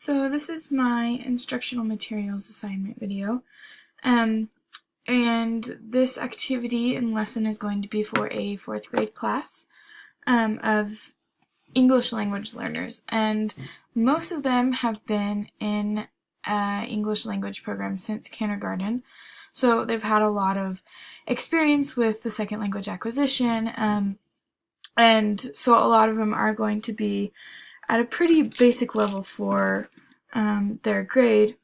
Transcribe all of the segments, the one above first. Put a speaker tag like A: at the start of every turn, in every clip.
A: So this is my instructional materials assignment video, um, and this activity and lesson is going to be for a fourth grade class of English language learners, and most of them have been in English language program since kindergarten, so they've had a lot of experience with the second language acquisition, and so a lot of them are going to be at a pretty basic level for their grade.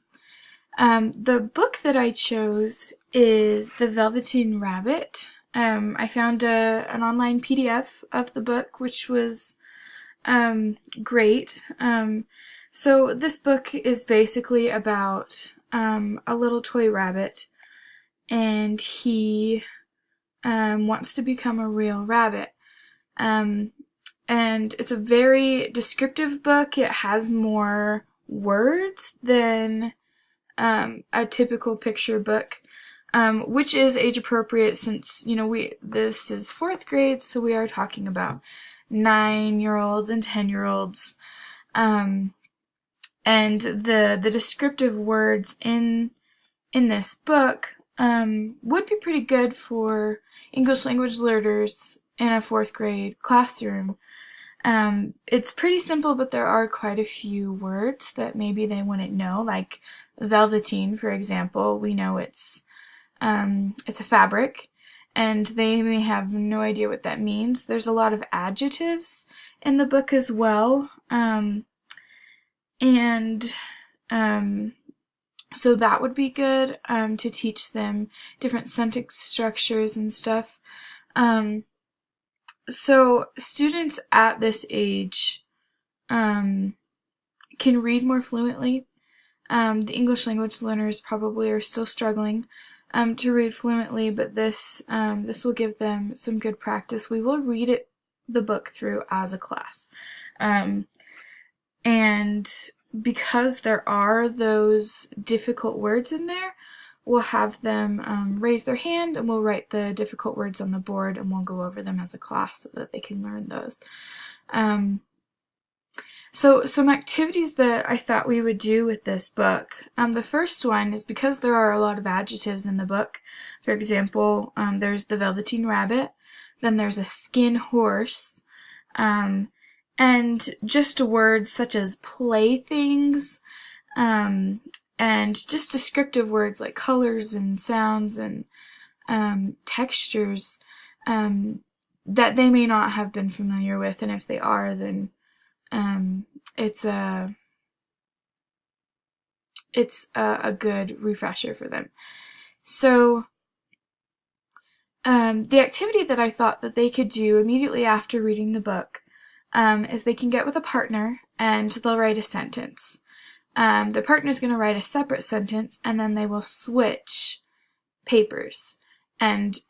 A: The book that I chose is The Velveteen Rabbit. I found an online PDF of the book, which was great. So this book is basically about a little toy rabbit, and he wants to become a real rabbit. And it's a very descriptive book. It has more words than a typical picture book, which is age appropriate since, this is fourth grade, so we are talking about 9-year-olds and 10-year-olds. And the descriptive words in this book would be pretty good for English language learners in a fourth grade classroom. It's pretty simple, but there are quite a few words that maybe they wouldn't know, like velveteen, for example. We know it's a fabric, and they may have no idea what that means. There's a lot of adjectives in the book as well, so that would be good to teach them different sentence structures and stuff. So students at this age can read more fluently. The English language learners probably are still struggling to read fluently, but this will give them some good practice. We will read the book through as a class. And because there are those difficult words in there, we'll have them raise their hand, and we'll write the difficult words on the board, and we'll go over them as a class so that they can learn those. So some activities that I thought we would do with this book. The first one is, because there are a lot of adjectives in the book. For example, there's the Velveteen Rabbit, then there's a skin horse, and just words such as playthings, and just descriptive words like colors and sounds and textures that they may not have been familiar with, and if they are, then it's a good refresher for them. So the activity that I thought that they could do immediately after reading the book is they can get with a partner and they'll write a sentence. The partner is going to write a separate sentence, and then they will switch papers and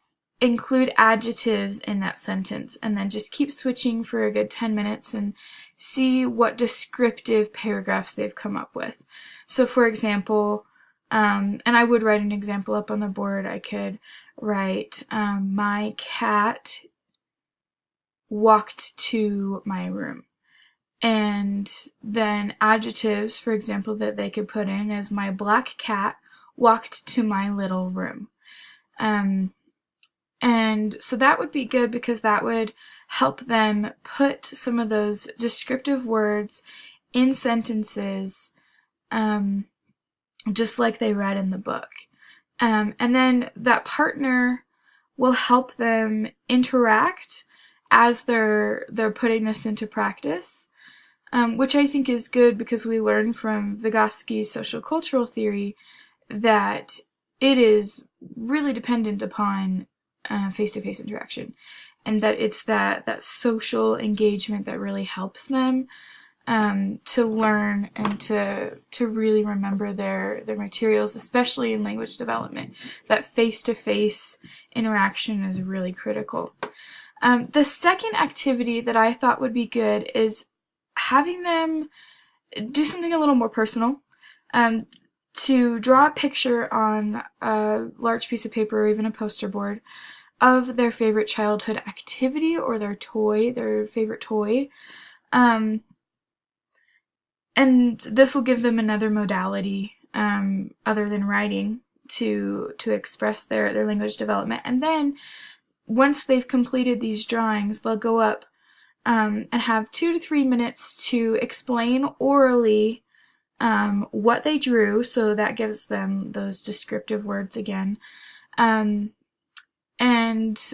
A: include adjectives in that sentence, and then just keep switching for a good 10 minutes and see what descriptive paragraphs they've come up with. So for example, and I would write an example up on the board. I could write, my cat walked to my room. And then adjectives, for example, that they could put in is, my black cat walked to my little room. And so that would be good, because that would help them put some of those descriptive words in sentences, just like they read in the book. And then that partner will help them interact as they're putting this into practice. Which I think is good, because we learn from Vygotsky's social cultural theory that it is really dependent upon face-to-face interaction, and that it's that social engagement that really helps them to learn and to really remember their materials, especially in language development. That face-to-face interaction is really critical. The second activity that I thought would be good is having them do something a little more personal, to draw a picture on a large piece of paper or even a poster board of their favorite childhood activity or their favorite toy. and this will give them another modality other than writing to express their language development. And then once they've completed these drawings, they'll go up and have 2 to 3 minutes to explain orally what they drew, so that gives them those descriptive words again, and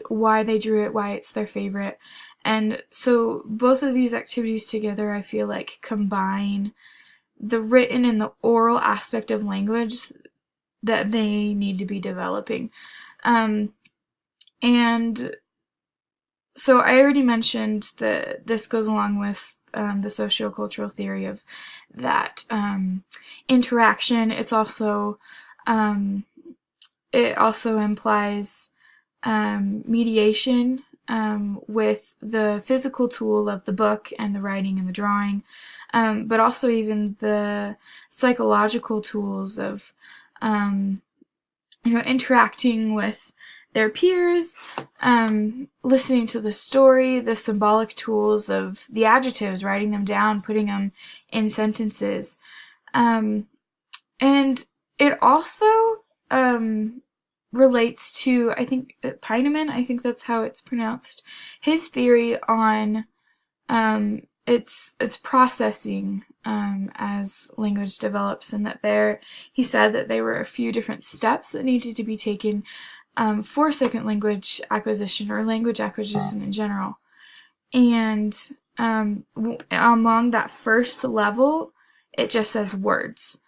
A: why they drew it, why it's their favorite. And so both of these activities together, I feel like, combine the written and the oral aspect of language that they need to be developing. And so I already mentioned that this goes along with the sociocultural theory of that interaction. It also implies mediation with the physical tool of the book and the writing and the drawing, but also even the psychological tools of interacting with their peers, listening to the story, the symbolic tools of the adjectives, writing them down, putting them in sentences. And it also relates to, I think, Peinemann, I think that's how it's pronounced, his theory on its processing as language develops, and that he said that there were a few different steps that needed to be taken for second language acquisition, or language acquisition in general. And among that first level, it just says words,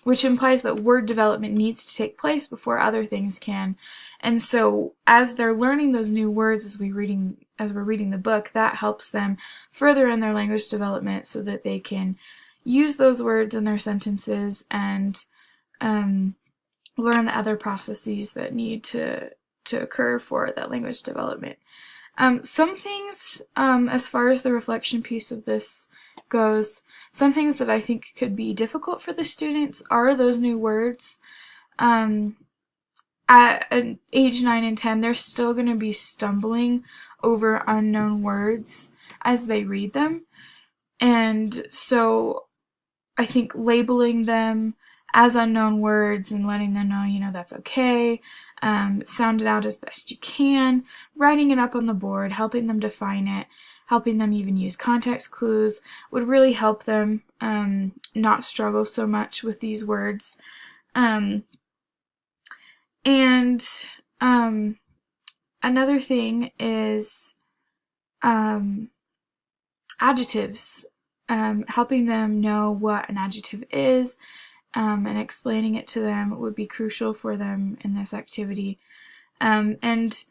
A: which implies that word development needs to take place before other things can. And so as they're learning those new words as we're reading the book, that helps them further in their language development so that they can use those words in their sentences and learn the other processes that need to occur for that language development. Some things, as far as the reflection piece of this goes, some things that I think could be difficult for the students are those new words. At age 9 and 10, they're still going to be stumbling over unknown words as they read them. And so I think labeling them as unknown words and letting them know, that's okay, sound it out as best you can, writing it up on the board, helping them define it, helping them even use context clues would really help them not struggle so much with these words. And another thing is adjectives, helping them know what an adjective is, and explaining it to them would be crucial for them in this activity. And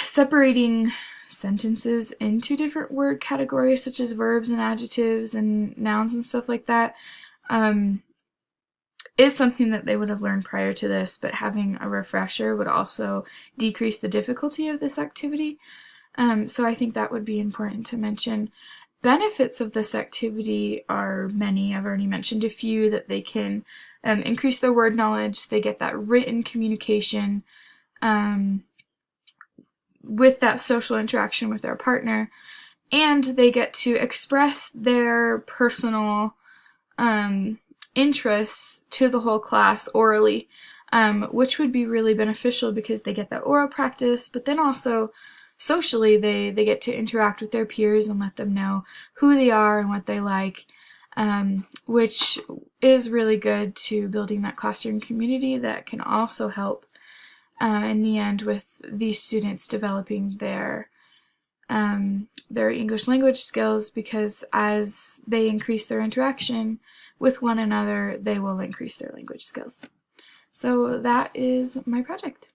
A: separating sentences into different word categories, such as verbs and adjectives and nouns and stuff like that, is something that they would have learned prior to this, but having a refresher would also decrease the difficulty of this activity. So I think that would be important to mention. Benefits of this activity are many. I've already mentioned a few, that they can increase their word knowledge, they get that written communication with that social interaction with their partner, and they get to express their personal interests to the whole class orally, which would be really beneficial because they get that oral practice, but then also socially they get to interact with their peers and let them know who they are and what they like, which is really good to building that classroom community that can also help in the end with these students developing their English language skills, because as they increase their interaction with one another, they will increase their language skills. So that is my project.